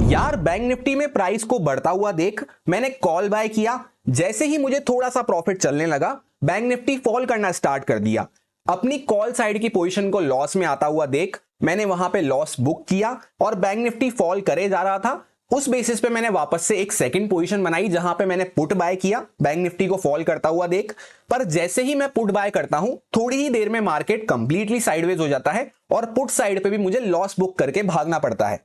यार bank Nifty में price को बढ़ता हुआ देख मैंने कॉल बाय किया। जैसे ही मुझे थोड़ा सा प्रॉफिट चलने लगा, बैंक निफ्टी फॉल करना स्टार्ट कर दिया। अपनी कॉल साइड की पोजीशन को लॉस में आता हुआ देख मैंने वहां पे लॉस बुक किया और बैंक निफ्टी फॉल करे जा रहा था। उस बेसिस पे मैंने वापस से एक सेकंड पोजीशन बनाई जहां पे मैंने पुट बाय किया बैंक निफ्टी को फॉल करता हुआ देख। पर जैसे ही मैं पुट बाय करता हूं, थोड़ी ही देर में मार्केट कंप्लीटली साइडवेज हो जाता है और पुट साइड पे भी मुझे लॉस बुक करके भागना पड़ता है।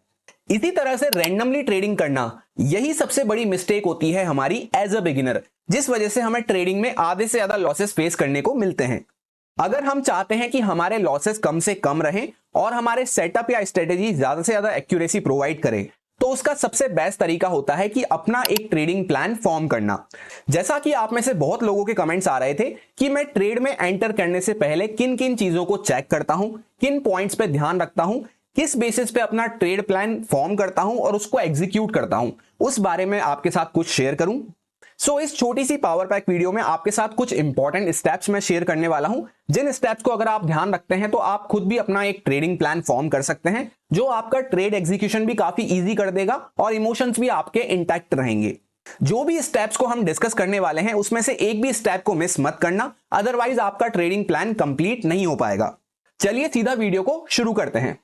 इसी तरह से रैंडमली ट्रेडिंग करना, यही सबसे बड़ी मिस्टेक होती है हमारी एज अ बिगिनर, जिस वजह से हमें ट्रेडिंग में आधे से ज्यादा लॉसेस फेस करने को मिलते हैं। अगर हम चाहते हैं कि हमारे लॉसेस कम से कम रहें और हमारे सेटअप या स्ट्रेटेजी ज्यादा से ज्यादा एक्यूरेसी प्रोवाइड करें, तो उसका सबसे बेस्ट तरीका होता है कि अपना एक ट्रेडिंग प्लान फॉर्म करना। जैसा कि आप में से बहुत लोगों के कमेंट्स आ रहे थे कि मैं ट्रेड में एंटर करने से पहले किन किन चीजों को चेक करता हूं, किन पॉइंट्स पे ध्यान रखता हूं, किस बेसिस पे अपना ट्रेड प्लान फॉर्म करता हूं और उसको एग्जीक्यूट करता हूं, उस बारे में आपके साथ कुछ शेयर करूं। सो इस छोटी सी पावर पैक वीडियो में आपके साथ कुछ इंपॉर्टेंट स्टेप्स मैं शेयर करने वाला हूं, जिन स्टेप्स को अगर आप ध्यान रखते हैं तो आप खुद भी अपना एक ट्रेडिंग प्लान फॉर्म कर सकते हैं, जो आपका ट्रेड एग्जीक्यूशन भी काफी इजी कर देगा और इमोशंस भी आपके इंटैक्ट रहेंगे। जो भी स्टेप्स को हम डिस्कस करने वाले हैं उसमें से एक भी स्टेप को मिस मत करना, अदरवाइज आपका ट्रेडिंग प्लान कंप्लीट नहीं हो पाएगा। चलिए सीधा वीडियो को शुरू करते हैं।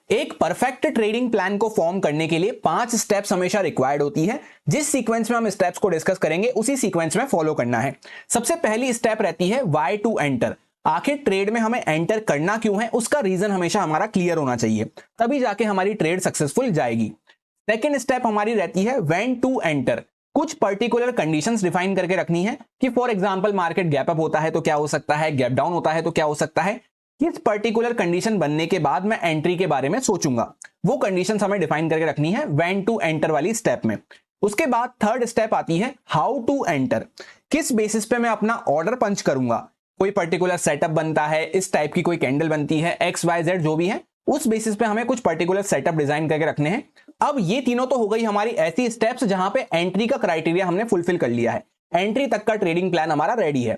एक परफेक्ट ट्रेडिंग प्लान को फॉर्म करने के लिए 5 स्टेप्स हमेशा रिक्वायर्ड होती है। जिस सीक्वेंस में हम स्टेप्स को डिस्कस करेंगे उसी सीक्वेंस में फॉलो करना है। सबसे पहली स्टेप रहती है व्हाई टू एंटर। आखिर ट्रेड में हमें एंटर करना क्यों है, उसका रीजन हमेशा हमारा क्लियर होना चाहिए, तभी जाके हमारी ट्रेड सक्सेसफुल जाएगी। सेकेंड स्टेप हमारी रहती है व्हेन टू एंटर। कुछ पर्टिकुलर कंडीशंस डिफाइन करके रखनी है कि for example market gap up होता है तो क्या हो सकता है, गैप डाउन होता है तो क्या हो सकता है। किस पर्टिकुलर कंडीशन बनने के बाद मैं एंट्री के बारे में सोचूंगा, वो कंडीशंस हमें डिफाइन करके रखनी है व्हेन टू एंटर वाली स्टेप में। उसके बाद थर्ड स्टेप आती है हाउ टू एंटर। किस बेसिस पे मैं अपना ऑर्डर पंच करूंगा। कोई पर्टिकुलर सेटअप बनता है, इस टाइप की कोई कैंडल बनती है, XYZ जो भी है, उस बेसिस पे हमें कुछ पर्टिकुलर सेटअप डिजाइन करके रखने हैं। अब ये तीनों तो हो गई हमारी ऐसी स्टेप्स जहां पे एंट्री का क्राइटेरिया हमने फुलफिल कर लिया है, एंट्री तक का ट्रेडिंग प्लान हमारा रेडी है।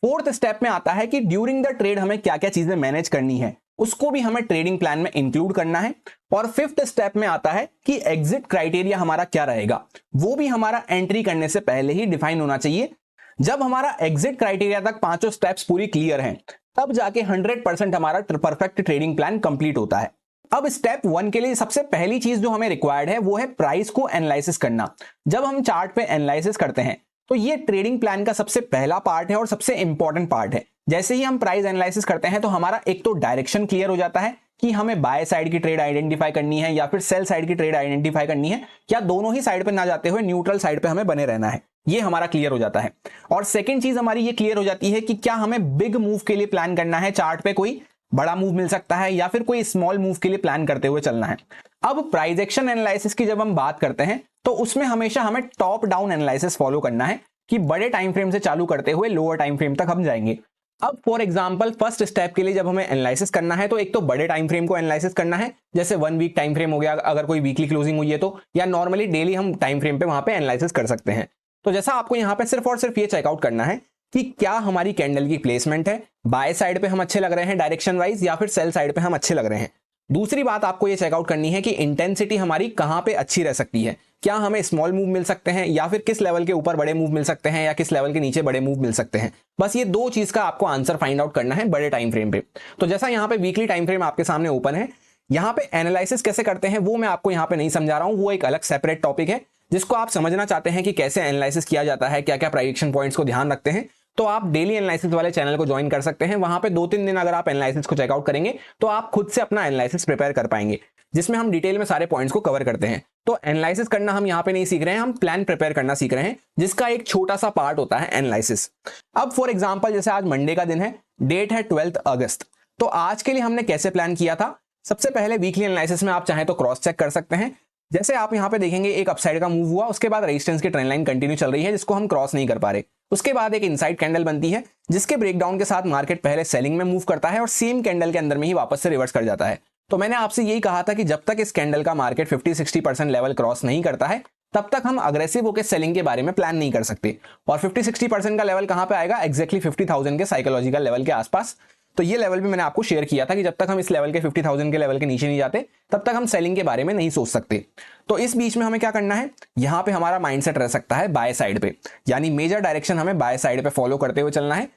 फोर्थ स्टेप में आता है कि ड्यूरिंग द ट्रेड हमें क्या क्या चीजें मैनेज करनी है, उसको भी हमें ट्रेडिंग प्लान में इंक्लूड करना है। और फिफ्थ स्टेप में आता है कि एग्जिट क्राइटेरिया हमारा क्या रहेगा, वो भी हमारा एंट्री करने से पहले ही डिफाइन होना चाहिए। जब हमारा एग्जिट क्राइटेरिया तक पांचों स्टेप्स पूरी क्लियर हैं, तब जाके 100% हमारा परफेक्ट ट्रेडिंग प्लान कंप्लीट होता है। अब स्टेप 1 के लिए सबसे पहली चीज जो हमें रिक्वायर्ड है वो है प्राइस को एनालिसिस करना। जब हम चार्ट पे एनालिसिस करते हैं तो ये ट्रेडिंग प्लान का सबसे पहला पार्ट है और सबसे इंपॉर्टेंट पार्ट है। जैसे ही हम प्राइस एनालिसिस करते हैं तो हमारा एक तो डायरेक्शन क्लियर हो जाता है कि हमें बाय साइड की ट्रेड आइडेंटिफाई करनी है या फिर सेल साइड की ट्रेड आइडेंटिफाई करनी है, या दोनों ही साइड पे ना जाते हुए न्यूट्रल साइड पे हमें बने रहना है, ये हमारा क्लियर हो जाता है। और सेकंड चीज हमारी ये क्लियर हो जाती है कि क्या हमें बिग मूव के लिए प्लान करना है, चार्ट पे कोई बड़ा मूव मिल सकता है या फिर कोई स्मॉल मूव के लिए प्लान करते हुए चलना है। अब प्राइस एक्शन एनालिसिस की जब हम बात करते हैं तो उसमें हमेशा हमें टॉप डाउन एनालिसिस फॉलो करना है कि बड़े टाइम फ्रेम से चालू करते हुए लोअर टाइम फ्रेम तक हम जाएंगे। अब फॉर एग्जांपल फर्स्ट स्टेप के लिए जब हमें एनालिसिस करना है तो एक तो बड़े टाइम फ्रेम को एनालिसिस करना है, जैसे 1 वीक टाइम फ्रेम हो गया अगर कोई वीकली क्लोजिंग हुई है तो, या नॉर्मली डेली हम टाइम फ्रेम पे वहां पे एनालिसिस कर सकते हैं। तो जैसा आपको यहाँ पे सिर्फ और सिर्फ ये चेकआउट करना है कि क्या हमारी कैंडल की प्लेसमेंट है, बाय साइड पे हम अच्छे लग रहे हैं डायरेक्शन वाइज या फिर सेल साइड पे हम अच्छे लग रहे हैं। दूसरी बात आपको ये चेकआउट करनी है कि इंटेंसिटी हमारी कहां पे अच्छी रह सकती है, क्या हमें स्मॉल मूव मिल सकते हैं या फिर किस लेवल के ऊपर बड़े मूव मिल सकते हैं या किस लेवल के नीचे बड़े मूव मिल सकते हैं। बस ये दो चीज का आपको आंसर फाइंड आउट करना है बड़े टाइम फ्रेम पे। तो जैसा यहाँ पे वीकली टाइम फ्रेम आपके सामने ओपन है, यहाँ पे एनालिसिस कैसे करते हैं वो मैं आपको यहाँ पे नहीं समझा रहा हूँ, वो एक अलग सेपरेट टॉपिक है। जिसको आप समझना चाहते हैं कि कैसे एनालिसिस किया जाता है, क्या क्या प्राइडिक्शन पॉइंट्स को ध्यान रखते हैं, तो आप डेली एनालिसिस वाले चैनल को ज्वाइन कर सकते हैं। वहां पे 2-3 दिन अगर आप एनालिसिस को चेकआउट करेंगे तो आप खुद से अपना एनालिसिस प्रिपेयर कर पाएंगे, जिसमें हम डिटेल में सारे पॉइंट्स को कवर करते हैं। तो एनालिसिस करना हम यहाँ पे नहीं सीख रहे हैं, हम प्लान प्रिपेयर करना सीख रहे हैं, जिसका एक छोटा सा पार्ट होता है एनालिसिस। अब फॉर एग्जांपल जैसे आज मंडे का दिन है, डेट है 12 अगस्त, तो आज के लिए हमने कैसे प्लान किया था। सबसे पहले वीकली एनालिसिस में आप चाहें तो क्रॉस चेक कर सकते हैं। जैसे आप यहाँ पे देखेंगे एक अपसाइड का मूव हुआ, उसके बाद रेजिस्टेंस की ट्रेंड लाइन कंटिन्यू चल रही है जिसको हम क्रॉस नहीं कर पा रहे। उसके बाद एक इनसाइड कैंडल बनती है जिसके ब्रेकडाउन के साथ मार्केट पहले सेलिंग में मूव करता है और सेम कैंडल के अंदर में ही वापस से रिवर्स कर जाता है। तो मैंने आपसे यही कहा था कि जब तक इस कैंडल का मार्केट 50-60% लेवल क्रॉस नहीं करता है तब तक हम अग्रेसिव होकर सेलिंग के बारे में प्लान नहीं कर सकते। और 50-60% का लेवल कहां पे आएगा, एक्जैक्टली 50,000 के साइकोलॉजिकल लेवल के आसपास। तो ये लेवल भी मैंने आपको शेयर किया था कि जब तक हम इस लेवल के 50,000 के लेवल के नीचे नहीं जाते तब तक हम सेलिंग के बारे में नहीं सोच सकते। तो इस बीच में हमें क्या करना है, यहाँ पे हमारा माइंडसेट रह सकता है बाय साइड पे, यानी मेजर डायरेक्शन हमें बाय साइड पे फॉलो करते हुए चलना है।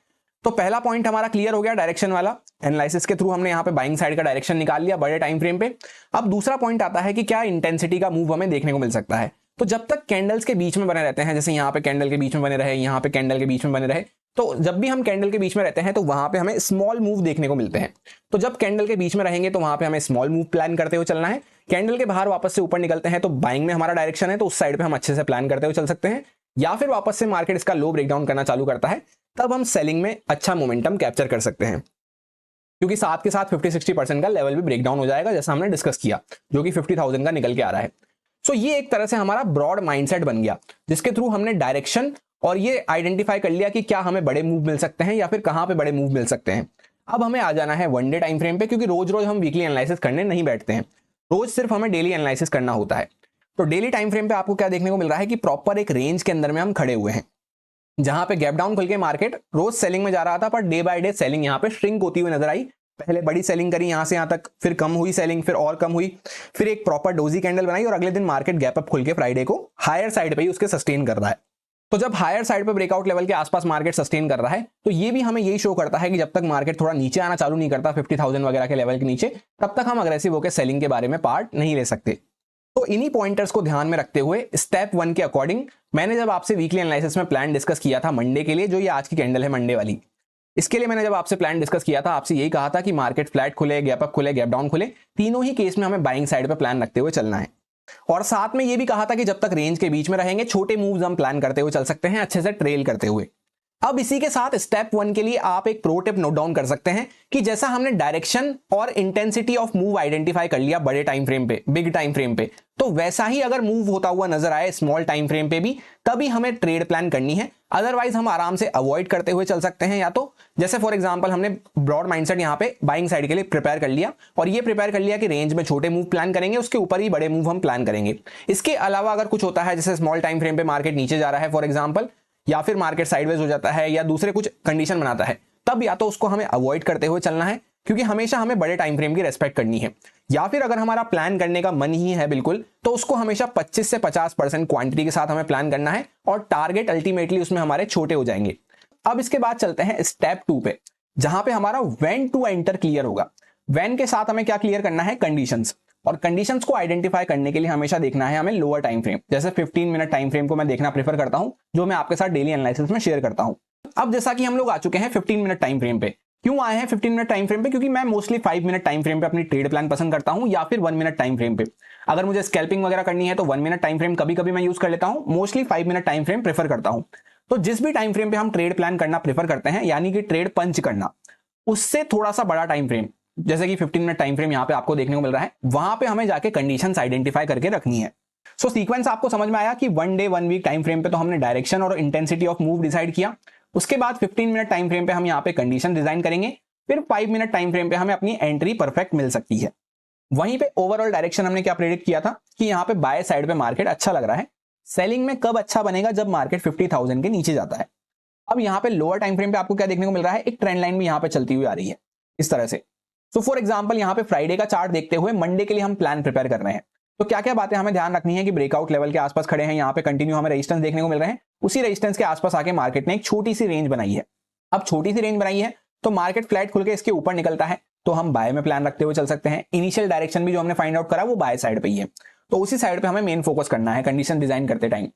तो पहला पॉइंट हमारा क्लियर हो गया डायरेक्शन वाला, एनालिसिस के थ्रू हमने यहाँ पे बाइंग साइड का डायरेक्शन निकाल लिया बड़े टाइम फ्रेम पे। अब दूसरा पॉइंट आता है कि क्या इंटेंसिटी का मूव हमें देखने को मिल सकता है। तो जब तक कैंडल्स के बीच में बने रहते हैं, जैसे यहाँ पे कैंडल के बीच में बने रहे, यहाँ पे कैंडल के बीच में बने रहे, तो जब भी हम कैंडल के बीच में रहते हैं तो वहां पे हमें स्मॉल मूव देखने को मिलते हैं। तो जब कैंडल के बीच में रहेंगे तो वहां पे हमें स्मॉल मूव प्लान करते हुए चलना है। कैंडल के बाहर वापस से ऊपर निकलते हैं तो बाइंग में हमारा डायरेक्शन है, तो उस साइड पे हम अच्छे से प्लान करते हुए चल सकते हैं। या फिर वापस से मार्केट इसका लो ब्रेकडाउन करना चालू करता है, तब हम सेलिंग में अच्छा मोमेंटम कैप्चर कर सकते हैं, क्योंकि साथ के साथ 50-60% का लेवल भी ब्रेकडाउन हो जाएगा, जैसा हमने डिस्कस किया, जो कि 50,000 का निकल के आ रहा है। सो ये एक तरह से हमारा ब्रॉड माइंडसेट बन गया, जिसके थ्रू हमने डायरेक्शन और ये आइडेंटिफाई कर लिया कि क्या हमें बड़े मूव मिल सकते हैं या फिर कहां पे बड़े मूव मिल सकते हैं। अब हमें आ जाना है वन डे टाइम फ्रेम पे, क्योंकि रोज रोज हम वीकली एनालिसिस करने नहीं बैठते हैं, रोज सिर्फ हमें डेली एनालिसिस करना होता है। तो डेली टाइम फ्रेम पे आपको क्या देखने को मिल रहा है कि प्रॉपर एक रेंज के अंदर में हम खड़े हुए हैं, जहां पे गैप डाउन खुल के मार्केट रोज सेलिंग में जा रहा था, per day by day selling यहाँ पे श्रिंक होती हुई नजर आई। पहले बड़ी सेलिंग करी यहां से यहां तक, फिर कम हुई सेलिंग, फिर और कम हुई, फिर एक प्रॉपर डोजी कैंडल बनाई और अगले दिन मार्केट गैप अप खुल के फ्राइडे को हायर साइड पे ही उसके सस्टेन कर रहा है। तो जब हायर साइड पे ब्रेकआउट लेवल के आसपास मार्केट सस्टेन कर रहा है, तो ये भी हमें यही शो करता है कि जब तक मार्केट थोड़ा नीचे आना चालू नहीं करता 50,000 वगैरह के लेवल के नीचे, तब तक हम अग्रेसिव होकर सेलिंग के बारे में पार्ट नहीं ले सकते। तो इन्हीं पॉइंटर्स को ध्यान में रखते हुए स्टेप 1 के अकॉर्डिंग मैंने जब आपसे वीकली एनालिसिस में प्लान डिस्कस किया था मंडे के लिए, जो ये आज की कैंडल है मंडे वाली, इसके लिए मैंने जब आपसे प्लान डिस्कस किया था, आपसे यही कहा था कि मार्केट फ्लैट खुले, गैप अप खुले, गैप डाउन खुले, तीनों ही केस में हमें बाइंग साइड पे प्लान रखते हुए चलना है। और साथ में ये भी कहा था कि जब तक रेंज के बीच में रहेंगे छोटे मूव्स हम प्लान करते हुए चल सकते हैं, अच्छे से ट्रेल करते हुए। अब इसी के साथ स्टेप 1 के लिए आप एक प्रो टिप नोट डाउन कर सकते हैं कि जैसा हमने डायरेक्शन और इंटेंसिटी ऑफ मूव आइडेंटिफाई कर लिया बड़े टाइम फ्रेम पे, बिग टाइम फ्रेम पे, तो वैसा ही अगर मूव होता हुआ नजर आए स्मॉल टाइम फ्रेम पे भी, तभी हमें ट्रेड प्लान करनी है। अदरवाइज हम आराम से अवॉइड करते हुए चल सकते हैं। या तो जैसे फॉर एग्जांपल हमने ब्रॉड माइंडसेट यहाँ पे बाइंग साइड के लिए प्रिपेयर कर लिया, और ये प्रिपेयर कर लिया कि रेंज में छोटे मूव प्लान करेंगे, उसके ऊपर ही बड़े मूव हम प्लान करेंगे। इसके अलावा अगर कुछ होता है, जैसे स्मॉल टाइम फ्रेम पे मार्केट नीचे जा रहा है फॉर एग्जाम्पल, या फिर मार्केट साइडवेज हो जाता है, या दूसरे कुछ कंडीशन बनाता है, तब या तो उसको हमें अवॉइड करते हुए चलना है, क्योंकि हमेशा हमें बड़े टाइम फ्रेम की रेस्पेक्ट करनी है। या फिर अगर हमारा प्लान करने का मन ही है बिल्कुल, तो उसको हमेशा 25 से 50% क्वांटिटी के साथ हमें प्लान करना है, और टारगेट अल्टीमेटली उसमें हमारे छोटे हो जाएंगे। अब इसके बाद चलते हैं स्टेप 2 पे, जहां पे हमारा व्हेन टू एंटर क्लियर होगा। व्हेन के साथ हमें क्या क्लियर करना है, कंडीशंस। और कंडीशंस को आइडेंटिफाई करने के लिए हमेशा देखना है हमें लोअर टाइम फ्रेम, जैसे 15 मिनट टाइम फ्रेम को मैं देखना प्रेफर करता हूं, जो मैं आपके साथ डेली एनालिसिस में शेयर करता हूं। अब जैसा कि हम लोग आ चुके हैं 15 मिनट टाइम फ्रेम पे। क्यों आए हैं 15 मिनट टाइम फ्रेम पे? क्योंकि मैं मोस्टली 5 मिनट टाइम फ्रेम पे अपनी ट्रेड प्लान पसंद करता हूं, या फिर 1 मिनट टाइम फ्रेम पे। अगर मुझे स्कैल्पिंग वगैरह करनी है तो 1 मिनट टाइम फ्रेम कभी कभी मैं यूज कर लेता हूं, mostly 5 minute time frame prefer करता हूं। तो जिस भी टाइम फ्रेम पे हम ट्रेड प्लान करना प्रेफर करते हैं, यानी कि ट्रेड पंच करना, उससे थोड़ा सा बड़ा टाइम फ्रेम, जैसे कि 15 मिनट टाइम फ्रेम यहां पे आपको देखने को मिल रहा है, वहां पे हमें जाके कंडीशंस आइडेंटिफाई करके रखनी है। सो सीक्वेंस आपको समझ में आया कि 1 डे 1 वीक टाइम फ्रेम पे तो हमने डायरेक्शन और इंटेंसिटी ऑफ मूव डिसाइड किया। उसके बाद 15 मिनट टाइम फ्रेम पे हम यहाँ पे कंडीशन डिजाइन करेंगे। फिर 5 मिनट टाइम फ्रेम पे हमें अपनी एंट्री परफेक्ट मिल सकती है। वहीं पे ओवरऑल डायरेक्शन हमने क्या प्रेडिक्ट किया था कि यहाँ पे बाय साइड पे मार्केट अच्छा लग रहा है। सेलिंग में कब अच्छा बनेगा? जब मार्केट 50,000 के नीचे जाता है। अब यहाँ पे लोअर टाइम फ्रेम पे आपको क्या देखने को मिल रहा है, एक ट्रेंड लाइन भी यहाँ पे चलती हुई आ रही है इस तरह से। सो फॉर एग्जांपल यहाँ पे फ्राइडे का चार्ट देखते हुए मंडे के लिए हम प्लान प्रिपेयर कर रहे हैं। तो क्या क्या बातें हमें ध्यान रखनी है कि ब्रेकआउट लेवल के आसपास खड़े हैं, यहाँ पे कंटिन्यू हमें रेजिस्टेंस देखने को मिल रहे हैं, उसी रेजिस्टेंस के आसपास आके मार्केट ने एक छोटी सी रेंज बनाई है। अब छोटी सी रेंज बनाई है तो मार्केट फ्लैट खुल के इसके ऊपर निकलता है, तो हम बाय में प्लान रखते हुए चल सकते हैं। इनिशियल डायरेक्शन भी जो हमने फाइंड आउट करा वो बाय साइड पे ही है, तो उसी साइड पे हमें मेन फोकस करना है कंडीशन डिजाइन करते time.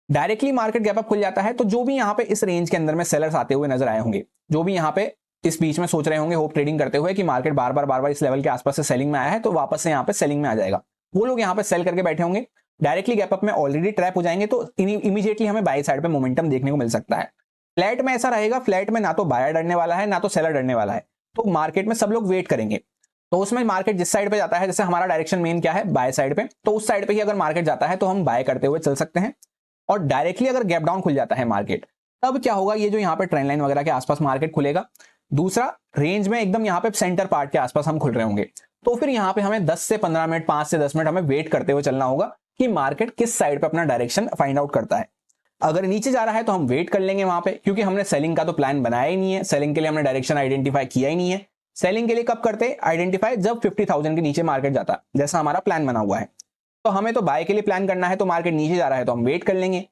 Directly market gap up खुल जाता है तो जो भी यहाँ पे इस रेंज के अंदर में सेलर्स आते हुए नजर आए होंगे, जो भी यहाँ पे इस बीच में सोच रहे होंगे होप ट्रेडिंग करते हुए कि मार्केट बार बार इस लेवल के आसपास से सेलिंग में आया है, तो वापस से यहाँ पे सेलिंग में आ जाएगा, वो लोग यहाँ पे सेल करके बैठे होंगे, डायरेक्टली गैप अप में ऑलरेडी ट्रैप हो जाएंगे, तो इमीडिएटली हमें बाय साइड पे मोमेंटम देखने को मिल सकता है। फ्लैट में ऐसा रहेगा, फ्लैट में ना तो बायर डरने वाला है ना तो सेलर डरने वाला है, तो मार्केट में सब लोग वेट करेंगे। तो उसमें मार्केट जिस साइड पे जाता है, जैसे हमारा डायरेक्शन मेन क्या है, बाय साइड पे, तो उस साइड पे ही अगर मार्केट जाता है तो हम बाय करते हुए चल सकते हैं। और डायरेक्टली अगर गैप डाउन खुल जाता है मार्केट, तब क्या होगा, ये जो यहाँ पे ट्रेंड लाइन वगैरह के आसपास मार्केट खुलेगा, दूसरा रेंज में एकदम यहाँ पे सेंटर पार्ट के आसपास हम खुल रहे होंगे, तो फिर यहाँ पे हमें 10 से 15 मिनट 5 से 10 मिनट हमें वेट करते हुए चलना होगा कि मार्केट किस साइड पे अपना डायरेक्शन फाइंड आउट करता है। अगर नीचे जा रहा है तो हम वेट कर लेंगे वहां पे, क्योंकि हमने सेलिंग का तो प्लान बनाया ही नहीं है, सेलिंग के लिए हमने डायरेक्शन आइडेंटिफाई किया ही नहीं है। सेलिंग के लिए कब करते, आइडेंटिफाई जब 50,000 के नीचे मार्केट जाता, जैसा हमारा प्लान बना हुआ है। तो हमें तो बाय के लिए प्लान करना है, तो मार्केट नीचे जा रहा है तो हम वेट कर लेंगे,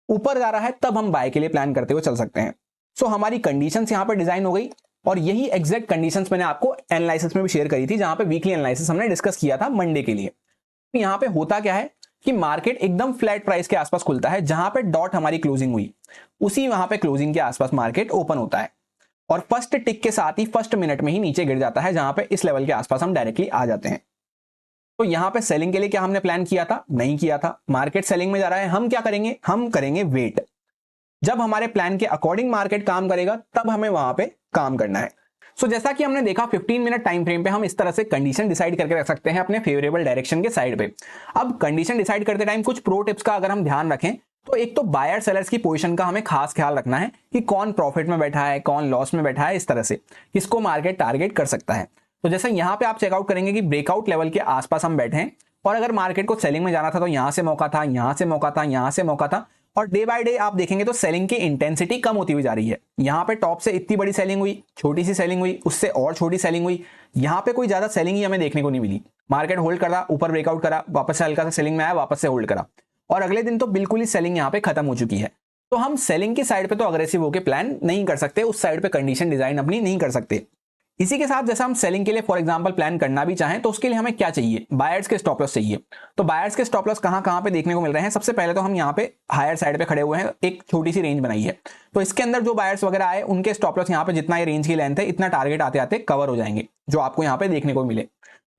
ऊपर जा रहा है तब हम बाय के लिए प्लान करते हुए चल सकते हैं। सो हमारी कंडीशंस यहाँ पे डिजाइन हो गई, और यही एग्जैक्ट कंडीशंस मैंने आपको एनालिसिस में भी शेयर करी थी, जहां पे वीकली एनालिसिस हमने डिस्कस किया था मंडे के लिए। तो यहाँ पे होता क्या है कि मार्केट एकदम फ्लैट प्राइस के आसपास खुलता है, जहां पे डॉट हमारी क्लोजिंग हुई उसी वहां पे क्लोजिंग के आसपास मार्केट ओपन होता है, और फर्स्ट टिक के साथ ही फर्स्ट मिनट में ही नीचे गिर जाता है, जहां पे इस लेवल के आसपास हम डायरेक्टली आ जाते हैं। तो यहां पे सेलिंग के लिए क्या हमने प्लान किया था, नहीं किया था। मार्केट सेलिंग में जा रहा है, हम क्या करेंगे, हम करेंगे वेट। जब हमारे प्लान के अकॉर्डिंग मार्केट काम करेगा तब हमें वहां पे काम करना है। सो जैसा कि हमने देखा 15 मिनट टाइम फ्रेम पे हम इस तरह से कंडीशन डिसाइड करके रख सकते हैं अपने फेवरेबल डायरेक्शन के साइड पे। अब कंडीशन डिसाइड करते टाइम कुछ प्रो टिप्स का अगर हम ध्यान रखें, तो एक तो बायर सेलर्स की पोजीशन का हमें खास ख्याल रखना है कि कौन प्रॉफिट में बैठा है, कौन लॉस में बैठा है, इस तरह से किसको मार्केट टारगेट कर सकता है। तो जैसे यहां पे आप चेकआउट करेंगे कि ब्रेकआउट लेवल के आसपास हम बैठे हैं, और अगर मार्केट को सेलिंग में जाना था तो यहां से मौका था, यहां से मौका था, यहां से मौका था, और डे बाय डे आप देखेंगे तो सेलिंग की इंटेंसिटी कम होती हुई जा रही है। यहां पे टॉप से इतनी बड़ी सेलिंग हुई, छोटी सी सेलिंग हुई, उससे और छोटी सेलिंग हुई, यहां पे कोई ज्यादा सेलिंग ही हमें देखने को नहीं मिली। मार्केट होल्ड करा, ऊपर ब्रेकआउट करा, वापस से हल्का सा सेलिंग में आया, वापस से होल्ड करा, और अगले दिन तो बिल्कुल ही सेलिंग यहां पे खत्म हो चुकी है। तो हम सेलिंग की साइड पे तो अग्रेसिव होकर प्लान नहीं कर सकते, उस साइड पे कंडीशन डिजाइन अपनी नहीं कर सकते। इसी के साथ जैसा हम सेलिंग के लिए फॉर एग्जांपल प्लान करना भी चाहें, तो उसके लिए हमें क्या चाहिए, बायर्स के स्टॉप लॉस चाहिए। तो बायर्स के स्टॉप लॉस कहां पे देखने को मिल रहे हैं, सबसे पहले तो हम यहाँ पे हायर साइड पे खड़े हुए हैं, एक छोटी सी रेंज बनाई है, तो इसके अंदर जो बायर्स वगैरह आए उनके स्टॉप लॉस यहाँ पे जितना ये रेंज की लेंथ है इतना टारगेट आते आते कवर हो जाएंगे, जो आपको यहाँ पे देखने को मिले।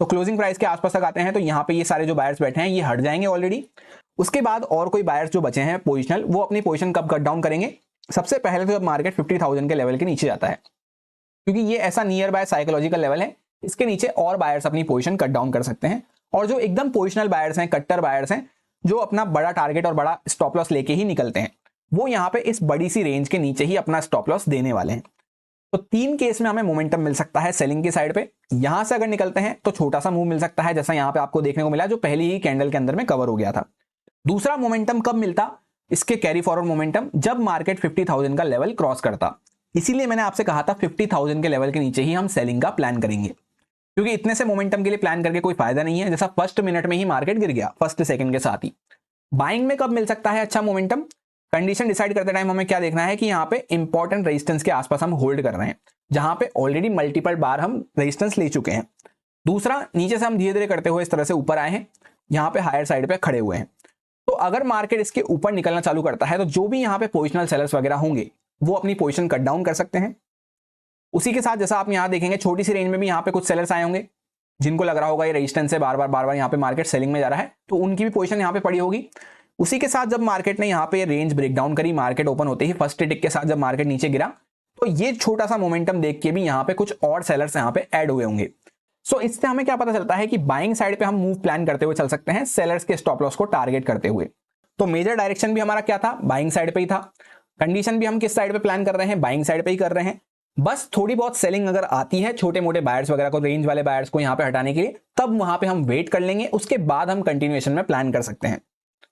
तो क्लोजिंग प्राइस के आसपास तक आते हैं तो यहाँ पे ये सारे जो बायर्स बैठे हैं ये हट जाएंगे ऑलरेडी। उसके बाद और कोई बायर्स जो बचे हैं पोजिशनल, वो अपनी पोजिशन कब कट डाउन करेंगे, सबसे पहले तो जब मार्केट 50,000 के लेवल के नीचे जाता है, क्योंकि ये ऐसा नियर बाय साइकोलॉजिकल लेवल है, इसके नीचे और बायर्स अपनी पोजीशन कट डाउन कर सकते हैं। और जो एकदम पोजिशनल बायर्स हैं, कट्टर बायर्स हैं, जो अपना बड़ा टारगेट और बड़ा स्टॉप लॉस लेके ही निकलते हैं, वो यहाँ पे इस बड़ी सी रेंज के नीचे ही अपना स्टॉप लॉस देने वाले हैं। तो 3 केस में हमें मोमेंटम मिल सकता है सेलिंग की साइड पे। यहां से अगर निकलते हैं तो छोटा सा मूव मिल सकता है, जैसा यहाँ पे आपको देखने को मिला, जो पहली ही कैंडल के अंदर में कवर हो गया था। दूसरा मोमेंटम कब मिलता, इसके कैरी फॉरवर्ड मोमेंटम, जब मार्केट 50,000 का लेवल क्रॉस करता। इसीलिए मैंने आपसे कहा था 50,000 के लेवल के नीचे ही हम सेलिंग का प्लान करेंगे, क्योंकि इतने से मोमेंटम के लिए प्लान करके कोई फायदा नहीं है, जैसा फर्स्ट मिनट में ही मार्केट गिर गया फर्स्ट सेकंड के साथ ही। बाइंग में कब मिल सकता है अच्छा मोमेंटम, कंडीशन डिसाइड करते टाइम हमें क्या देखना है कि यहाँ पे इंपॉर्टेंट रेजिस्टेंस के आसपास हम होल्ड कर रहे हैं, जहां पे ऑलरेडी मल्टीपल बार हम रेजिस्टेंस ले चुके हैं। दूसरा, नीचे से हम धीरे धीरे करते हुए इस तरह से ऊपर आए हैं, यहाँ पे हायर साइड पे खड़े हुए हैं। तो अगर मार्केट इसके ऊपर निकलना चालू करता है तो जो भी यहाँ पे पोजिशनल सेलर्स वगैरह होंगे वो अपनी पोजीशन कट डाउन कर सकते हैं। उसी के साथ जैसा आप यहां देखेंगे छोटी सी रेंज में भी यहां पे कुछ सेलर्स आए होंगे, जिनको लग रहा होगा ये रेजिस्टेंस से बार बार यहां पे मार्केट सेलिंग में जा रहा है, तो उनकी भी पोजीशन यहां पे पड़ी होगी। उसी के साथ जब मार्केट ने यहां पे रेंज ब्रेक डाउन करी, मार्केट ओपन होते ही फर्स्ट टिक के साथ जब मार्केट नीचे गिरा, तो ये छोटा सा मोमेंटम देख के भी यहां पे कुछ और सेलर्स यहां पे ऐड हुए होंगे। सो इससे हमें क्या पता चलता है कि बाइंग साइड पे हम मूव प्लान करते हुए चल सकते हैं, सेलर्स के स्टॉप लॉस को टारगेट करते हुए। तो मेजर डायरेक्शन भी हमारा क्या था, बाइंग साइड पे ही था। कंडीशन भी हम किस साइड पे प्लान कर रहे हैं, बाइंग साइड पे ही कर रहे हैं। बस थोड़ी बहुत सेलिंग अगर आती है छोटे मोटे बायर्स वगैरह को, रेंज वाले बायर्स को यहां पे हटाने के लिए, तब वहां पे हम वेट कर लेंगे, उसके बाद हम कंटिन्यूएशन में प्लान कर सकते हैं।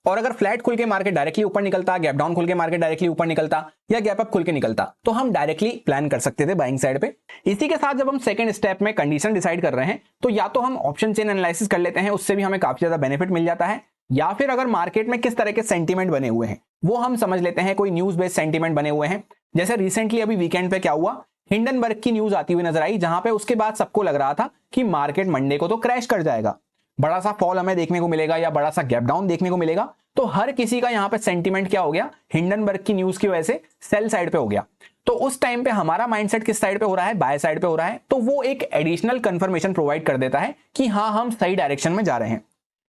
और अगर फ्लैट खुल के मार्केट डायरेक्टली ऊपर निकलता, गैप डाउन खुल के मार्केट डायरेक्टली ऊपर निकलता, या गैप अप खुल के निकलता, तो हम डायरेक्टली प्लान कर सकते थे बाइंग साइड पे। इसी के साथ जब हम सेकंड स्टेप में कंडीशन डिसाइड कर रहे हैं, तो या तो हम ऑप्शन चेन एनालिसिस कर लेते हैं, उससे भी हमें काफी ज्यादा बेनिफिट मिल जाता है, या फिर अगर मार्केट में किस तरह के सेंटीमेंट बने हुए हैं वो हम समझ लेते हैं, कोई न्यूज बेस्ड सेंटीमेंट बने हुए हैं। जैसे रिसेंटली अभी वीकेंड पे क्या हुआ, हिंडनबर्ग की न्यूज आती हुई नजर आई, जहां पे उसके बाद सबको लग रहा था कि मार्केट मंडे को तो क्रैश कर जाएगा, बड़ा सा फॉल हमें देखने को मिलेगा या बड़ा सा गैप डाउन देखने को मिलेगा। तो हर किसी का यहाँ पे सेंटीमेंट क्या हो गया, हिंडनबर्ग की न्यूज की वजह से सेल साइड पे हो गया। तो उस टाइम पे हमारा माइंडसेट किस साइड पे हो रहा है, बाय साइड पे हो रहा है। तो वो एक एडिशनल कंफर्मेशन प्रोवाइड कर देता है कि हाँ हम सही डायरेक्शन में जा रहे हैं,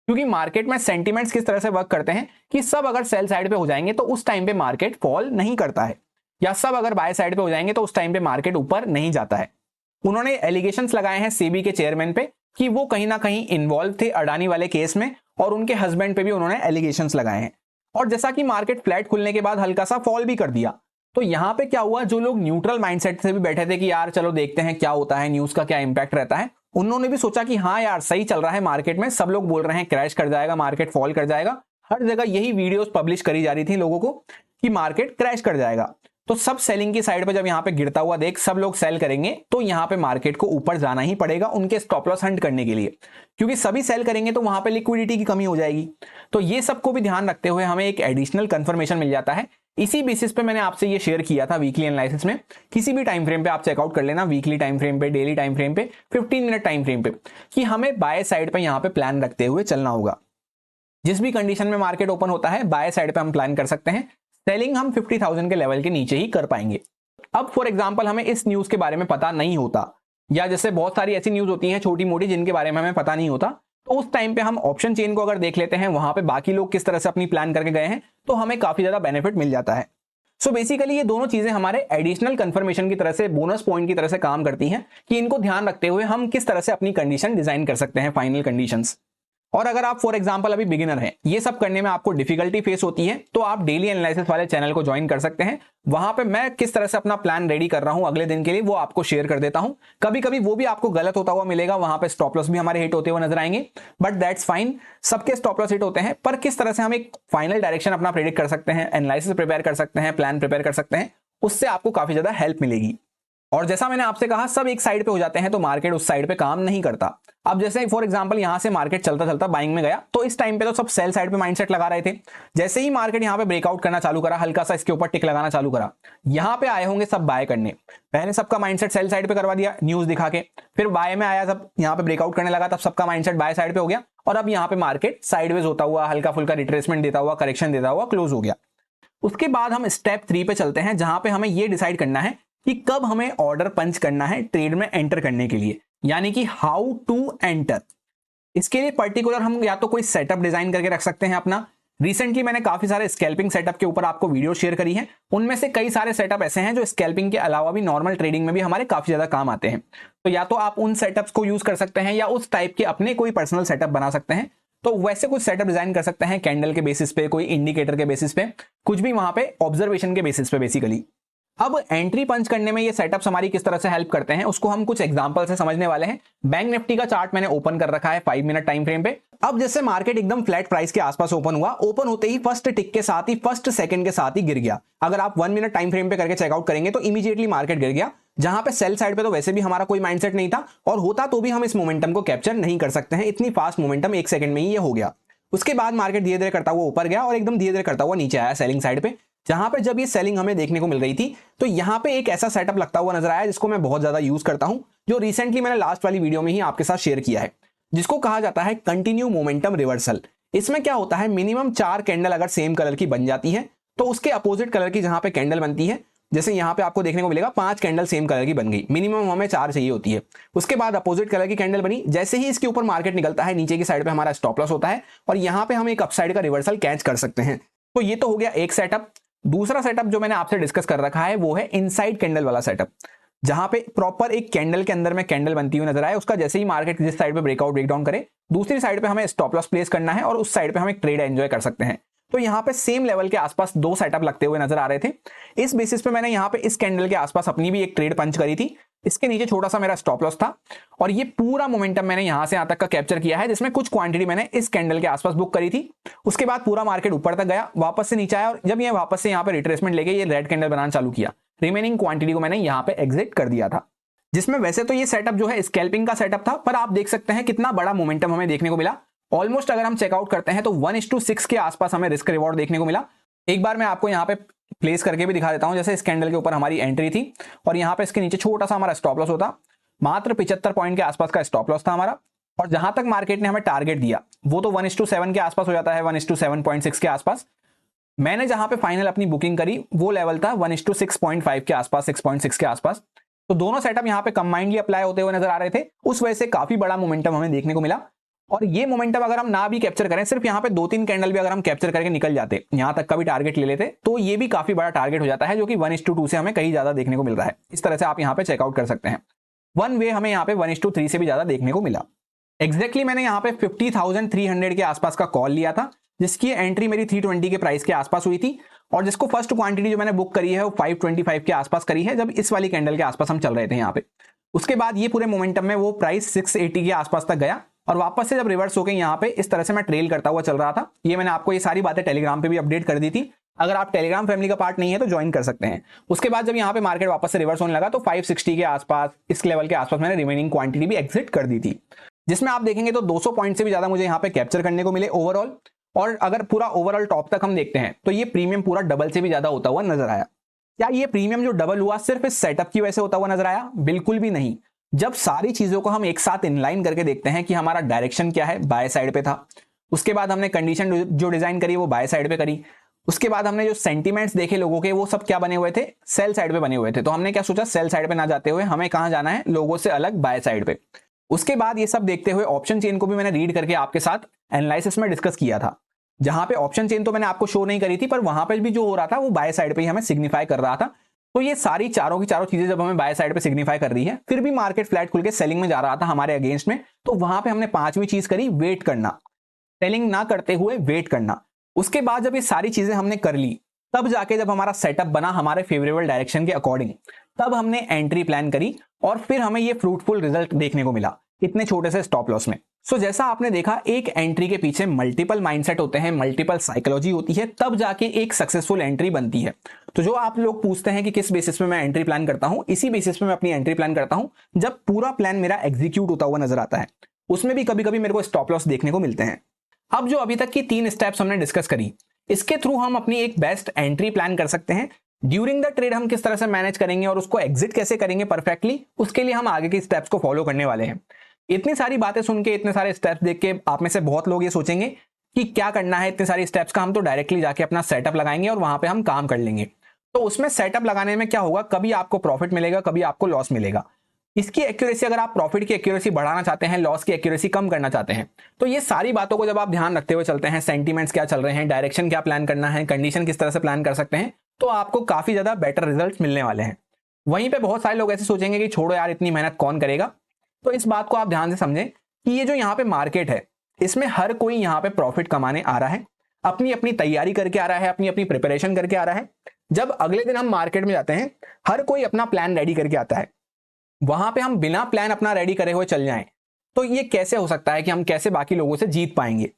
क्योंकि मार्केट में सेंटीमेंट्स किस तरह से वर्क करते हैं कि सब अगर सेल साइड पे हो जाएंगे तो उस टाइम पे मार्केट फॉल नहीं करता है, या सब अगर बाय साइड पे हो जाएंगे तो उस टाइम पे मार्केट ऊपर नहीं जाता है। उन्होंने एलिगेशंस लगाए हैं सेबी के चेयरमैन पे कि वो कहीं ना कहीं इन्वॉल्व थे अडानी वाले केस में, और उनके हस्बैंड पे भी उन्होंने एलिगेशंस लगाए हैं। और जैसा कि मार्केट फ्लैट खुलने के बाद हल्का सा फॉल भी कर दिया, तो यहां पे क्या हुआ, जो लोग न्यूट्रल माइंडसेट से भी बैठे थे कि यार चलो देखते हैं क्या होता है, न्यूज का क्या इंपैक्ट रहता है, उन्होंने भी सोचा कि हाँ यार सही चल रहा है मार्केट में, सब लोग बोल रहे हैं क्रैश कर जाएगा, मार्केट फॉल कर जाएगा, हर जगह यही वीडियोस पब्लिश करी जा रही थी लोगों को कि मार्केट क्रैश कर जाएगा। तो सब सेलिंग की साइड पे जब यहाँ पे गिरता हुआ देख सब लोग सेल करेंगे तो यहाँ पे मार्केट को ऊपर जाना ही पड़ेगा उनके स्टॉप लॉस हंट करने के लिए, क्योंकि सभी सेल करेंगे तो वहां पे लिक्विडिटी की कमी हो जाएगी। तो ये सबको भी ध्यान रखते हुए हमें एक एडिशनल कंफर्मेशन मिल जाता है। इसी बेसिस पे मैंने आपसे ये शेयर किया था वीकली एनालिसिस में। किसी भी टाइम फ्रेम पे आप चेकआउट कर लेना, वीकली टाइम फ्रेम पे, डेली टाइम फ्रेम पे, 15 मिनट टाइम फ्रेम पे, कि हमें बाय साइड पे यहाँ पे प्लान रखते हुए चलना होगा। जिस भी कंडीशन में मार्केट ओपन होता है बाय साइड पे हम प्लान कर सकते हैं, सेलिंग हम 50,000 के लेवल के नीचे ही कर पाएंगे। अब फॉर एग्जांपल हमें इस न्यूज के बारे में पता नहीं होता, या जैसे बहुत सारी ऐसी न्यूज होती हैं छोटी मोटी जिनके बारे में हमें पता नहीं होता, तो उस टाइम पे हम ऑप्शन चेन को अगर देख लेते हैं, वहां पे बाकी लोग किस तरह से अपनी प्लान करके गए हैं, तो हमें काफी ज्यादा बेनिफिट मिल जाता है। सो बेसिकली ये दोनों चीजें हमारे एडिशनल कंफर्मेशन की तरह से, बोनस पॉइंट की तरह से काम करती हैं कि इनको ध्यान रखते हुए हम किस तरह से अपनी कंडीशन डिजाइन कर सकते हैं, फाइनल कंडीशंस। और अगर आप फॉर एग्जांपल अभी बिगिनर हैं, ये सब करने में आपको डिफिकल्टी फेस होती है, तो आप डेली एनालिसिस वाले चैनल को ज्वाइन कर सकते हैं। वहां पे मैं किस तरह से अपना प्लान रेडी कर रहा हूं अगले दिन के लिए, वो आपको शेयर कर देता हूं। कभी कभी वो भी आपको गलत होता हुआ मिलेगा, वहां पे स्टॉप लॉस भी हमारे हिट होते हुए नजर आएंगे, बट दैट्स फाइन। सबके स्टॉप लॉस हिट होते हैं, पर किस तरह से हम एक फाइनल डायरेक्शन अपना प्रेडिक्ट कर सकते हैं, एनालिसिस प्रिपेयर कर सकते हैं, प्लान प्रिपेयर कर सकते हैं, उससे आपको काफी ज्यादा हेल्प मिलेगी। और जैसा मैंने आपसे कहा, सब एक साइड पे हो जाते हैं तो मार्केट उस साइड पे काम नहीं करता। अब जैसे फॉर एग्जांपल यहां से मार्केट चलता चलता बाइंग में गया, तो इस टाइम पे तो सब सेल साइड पे माइंडसेट लगा रहे थे। जैसे ही मार्केट यहां पे ब्रेकआउट करना चालू करा, हल्का सा इसके ऊपर टिक लगाना चालू करा, यहां पे आए होंगे सब बाय करने। पहले सबका माइंडसेट सेल साइड पे करवा दिया न्यूज दिखा के, फिर बाय में आया, सब यहां पे ब्रेकआउट करने लगा, तब सबका माइंडसेट बाय साइड पे हो गया, और अब यहां पे मार्केट साइडवेज होता हुआ, हल्का फुल्का रिट्रेसमेंट देता हुआ, करेक्शन देता हुआ क्लोज हो गया। उसके बाद हम स्टेप 3 पे चलते हैं, जहां पे हमें ये डिसाइड करना है कि कब हमें ऑर्डर पंच करना है ट्रेड में एंटर करने के लिए, यानी कि हाउ टू एंटर। इसके लिए पर्टिकुलर हम या तो कोई सेटअप डिजाइन करके रख सकते हैं अपना। रिसेंटली मैंने काफी सारे स्कैल्पिंग सेटअप के ऊपर आपको वीडियो शेयर करी है, उनमें से कई सारे सेटअप ऐसे हैं जो स्कैल्पिंग के अलावा भी नॉर्मल ट्रेडिंग में भी हमारे काफी ज्यादा काम आते हैं। तो या तो आप उन सेटअप्स को यूज कर सकते हैं, या उस टाइप के अपने कोई पर्सनल सेटअप बना सकते हैं। तो वैसे कुछ सेटअप डिजाइन कर सकते हैं, कैंडल के बेसिस पे, कोई इंडिकेटर के बेसिस पे, कुछ भी वहां पे ऑब्जर्वेशन के बेसिस पे बेसिकली। अब एंट्री पंच करने में ये सेटअप्स हमारी किस तरह से हेल्प करते हैं, उसको हम कुछ एग्जांपल से समझने वाले हैं। बैंक निफ्टी का चार्ट मैंने ओपन कर रखा है 5 मिनट टाइम फ्रेम पे। अब जैसे मार्केट एकदम फ्लैट प्राइस के आसपास ओपन हुआ, ओपन होते ही फर्स्ट टिक के साथ ही, फर्स्ट सेकंड के साथ ही गिर गया। अगर आप 1 मिनट टाइम फ्रेम पे करके चेकआउट करेंगे तो इमीडिएटली मार्केट गिर गया, जहां पे सेल साइड पे तो वैसे भी हमारा कोई माइंडसेट नहीं था, और होता तो भी हम इस मोमेंटम को कैप्चर नहीं कर सकते हैं। इतनी फास्ट मोमेंटम 1 सेकंड में ही ये हो गया। उसके बाद मार्केट धीरे धीरे करता हुआ ऊपर गया और एकदम धीरे धीरे करता हुआ नीचे आया सेलिंग साइड पे। जहां पे जब ये सेलिंग हमें देखने को मिल रही थी, तो यहां पे एक ऐसा सेटअप लगता हुआ नजर आया जिसको मैं बहुत ज्यादा यूज करता हूं, जो रिसेंटली मैंने लास्ट वाली वीडियो में ही आपके साथ शेयर किया है, जिसको कहा जाता है कंटिन्यू मोमेंटम रिवर्सल। इसमें क्या होता है, मिनिमम 4 कैंडल अगर सेम कलर की बन जाती है, तो उसके अपोजिट कलर की जहां पे कैंडल बनती है, जैसे यहां पे आपको देखने को मिलेगा 5 कैंडल सेम कलर की बन गई, मिनिमम हमें 4 चाहिए होती है। उसके बाद अपोजिट कलर की कैंडल बनी, जैसे ही इसके ऊपर मार्केट निकलता है, नीचे की साइड पे हमारा स्टॉप लॉस होता है, और यहां पे हम एक अपसाइड का रिवर्सल कैच कर सकते हैं। तो ये तो हो गया एक सेटअप। दूसरा सेटअप जो मैंने आपसे डिस्कस कर रखा है वो है इनसाइड कैंडल वाला सेटअप, जहां पे प्रॉपर एक कैंडल के अंदर में कैंडल बनती हुई नजर आए, उसका जैसे ही मार्केट जिस साइड पे ब्रेकआउट ब्रेकडाउन करे, दूसरी साइड पे हमें स्टॉप लॉस प्लेस करना है और उस साइड पे हम एक ट्रेड एंजॉय कर सकते हैं। तो यहाँ पे सेम लेवल के आसपास 2 सेटअप लगते हुए नजर आ रहे थे। इस बेसिस पे मैंने यहाँ पे इस कैंडल के आसपास अपनी भी एक ट्रेड पंच करी थी। इसके नीचे छोटा सा मेरा स्टॉप लॉस था, और ये पूरा मोमेंटम मैंने यहां से यहां तक का कैप्चर किया है, जिसमें कुछ क्वांटिटी मैंने इस कैंडल के आसपास बुक करी थी। उसके बाद पूरा मार्केट ऊपर तक गया, वापस से नीचे आया, और जब ये वापस से यहाँ पे रिट्रेसमेंट लेके ये रेड कैंडल बनाना चालू किया, रिमेनिंग क्वांटिटी को मैंने यहाँ पे एग्जिट कर दिया था। जिसमें वैसे तो ये सेटअप जो है स्कैल्पिंग का सेटअप था, पर आप देख सकते हैं कितना बड़ा मोमेंटम हमें देखने को मिला। ऑलमोस्ट अगर हम चेकआउट करते हैं तो 1:6 के आसपास हमें रिस्क रिवॉर्ड देखने को मिला। एक बार मैं आपको यहाँ पे प्लेस करके भी दिखा देता हूं। जैसे इस कैंडल के ऊपर हमारी एंट्री थी, और यहाँ पे इसके नीचे छोटा सा हमारा स्टॉप लॉस होता, मात्र 75 पॉइंट के आसपास का स्टॉप लॉस था हमारा। और जहां तक मार्केट ने हमें टारगेट दिया वो तो 1:7 के आसपास हो जाता है, 1:7.6 के आसपास। मैंने जहां पे फाइनल अपनी बुकिंग करी वो लेवल था 1:6.5 के आसपास, 6.6 के आसपास। तो दोनों सेटअप यहाँ पे कंबाइंडली अप्लाई होते हुए नजर आ रहे थे। उस वजह से काफी बड़ा मोमेंटम हमें देखने को मिला। और ये मोमेंटम अगर हम ना भी कैप्चर करें, सिर्फ यहाँ पे 2-3 कैंडल भी अगर हम कैप्चर करके निकल जाते, यहाँ तक का भी टारगेट ले लेते, तो ये भी काफी बड़ा टारगेट हो जाता है, जो कि 1:2 से हमें कहीं ज्यादा देखने को मिल रहा है। इस तरह से आप यहाँ पे चेकआउट कर सकते हैं। वन वे हमें यहाँ पे 1:3 से भी ज्यादा देखने को मिला। एग्जैक्टली मैंने यहाँ पे 50,300 के आसपास का कॉल लिया था, जिसकी एंट्री मेरी 320 के प्राइस के आसपास हुई थी, और जिसको फर्स्ट क्वांटिटी जो मैंने बुक करी है वो 525 के आसपास करी है, जब इस वाली कैंडल के आसपास हम चल रहे थे यहाँ पे। उसके बाद ये पूरे मोमेंटम में वो प्राइस 680 के आसपास तक गया, और वापस से जब रिवर्स होकर यहाँ पे इस तरह से मैं ट्रेल करता हुआ चल रहा था। ये मैंने आपको ये सारी बातें टेलीग्राम पे भी अपडेट कर दी थी। अगर आप टेलीग्राम फैमिली का पार्ट नहीं है तो ज्वाइन कर सकते हैं। उसके बाद जब यहाँ पे मार्केट वापस से रिवर्स होने लगा तो 560 के आसपास, इस लेवल के आसपास मैंने रिमेनिंग क्वांटिटी भी एग्जिट कर दी थी, जिसमें आप देखेंगे तो 200 पॉइंट से भी ज्यादा मुझे यहाँ पे कैप्चर करने को मिले ओवरऑल। और अगर पूरा ओवरऑल टॉप तक हम देखते हैं तो ये प्रीमियम पूरा डबल से भी ज्यादा होता हुआ नजर आया। क्या ये प्रीमियम जो डबल हुआ सिर्फ इस सेटअप की वजह से होता हुआ नजर आया? बिल्कुल भी नहीं। जब सारी चीजों को हम एक साथ इनलाइन करके देखते हैं कि हमारा डायरेक्शन क्या है, बाय साइड पे था। उसके बाद हमने कंडीशन जो डिजाइन करी वो बाय साइड पे करी। उसके बाद हमने जो सेंटीमेंट्स देखे लोगों के, वो सब क्या बने हुए थे? सेल साइड पे बने हुए थे। तो हमने क्या सोचा, सेल साइड पे ना जाते हुए हमें कहां जाना है? लोगों से अलग बाय साइड पे। उसके बाद ये सब देखते हुए ऑप्शन चेन को भी मैंने रीड करके आपके साथ एनालिसिस में डिस्कस किया था, जहां पे ऑप्शन चेन तो मैंने आपको शो नहीं करी थी, पर वहां पे भी जो हो रहा था वो बाय साइड पे ही हमें सिग्निफाई कर रहा था। तो ये सारी चारों की चारों चीजें जब हमें बाय साइड पे सिग्निफाई कर रही है, फिर भी मार्केट फ्लैट खुल के सेलिंग में जा रहा था हमारे अगेंस्ट में, तो वहां पे हमने पांचवी चीज करी, वेट करना, सेलिंग ना करते हुए वेट करना। उसके बाद जब ये सारी चीजें हमने कर ली, तब जाके जब हमारा सेटअप बना हमारे फेवरेबल डायरेक्शन के अकॉर्डिंग, तब हमने एंट्री प्लान करी और फिर हमें ये फ्रूटफुल रिजल्ट देखने को मिला इतने छोटे से स्टॉप लॉस में। सो जैसा आपने देखा, एक एंट्री के पीछे मल्टीपल माइंडसेट होते हैं, मल्टीपल साइकोलॉजी होती है, तब जाके एक सक्सेसफुल एंट्री बनती है। तो जो आप लोग पूछते हैं कि किस बेसिस पे मैं एंट्री प्लान करता हूं, इसी बेसिस पे मैं अपनी एंट्री प्लान करता हूं। जब पूरा प्लान मेरा एग्जीक्यूट होता हुआ नजर आता है, उसमें भी कभी कभी मेरे को स्टॉप लॉस देखने को मिलते हैं। अब जो अभी तक की 3 स्टेप्स हमने डिस्कस करी, इसके थ्रू हम अपनी एक बेस्ट एंट्री प्लान कर सकते हैं। ड्यूरिंग द ट्रेड हम किस तरह से मैनेज करेंगे और उसको एग्जिट कैसे करेंगे परफेक्टली, उसके लिए हम आगे के स्टेप्स को फॉलो करने वाले हैं। इतनी सारी बातें सुन के, इतने सारे स्टेप्स देख के आप में से बहुत लोग ये सोचेंगे कि क्या करना है इतने सारे स्टेप्स का, हम तो डायरेक्टली जाके अपना सेटअप लगाएंगे और वहां पे हम काम कर लेंगे। तो उसमें सेटअप लगाने में क्या होगा, कभी आपको प्रॉफिट मिलेगा, कभी आपको लॉस मिलेगा। इसकी एक्यूरेसी, अगर आप प्रॉफिट की एक्यूरेसी बढ़ाना चाहते हैं, लॉस की एक्यूरेसी कम करना चाहते हैं, तो ये सारी बातों को जब आप ध्यान रखते हुए चलते हैं, सेंटीमेंट्स क्या चल रहे हैं, डायरेक्शन क्या प्लान करना है, कंडीशन किस तरह से प्लान कर सकते हैं, तो आपको काफी ज्यादा बेटर रिजल्ट मिलने वाले हैं। वहीं पे बहुत सारे लोग ऐसे सोचेंगे कि छोड़ो यार, इतनी मेहनत कौन करेगा। तो इस बात को आप ध्यान से समझें कि ये जो यहाँ पे मार्केट है, इसमें हर कोई यहाँ पे प्रॉफिट कमाने आ रहा है, अपनी अपनी तैयारी करके आ रहा है, अपनी अपनी प्रिपरेशन करके आ रहा है। जब अगले दिन हम मार्केट में जाते हैं, हर कोई अपना प्लान रेडी करके आता है। वहां पे हम बिना प्लान अपना रेडी करे हुए चल जाएं, तो ये कैसे हो सकता है कि हम कैसे बाकी लोगों से जीत पाएंगे?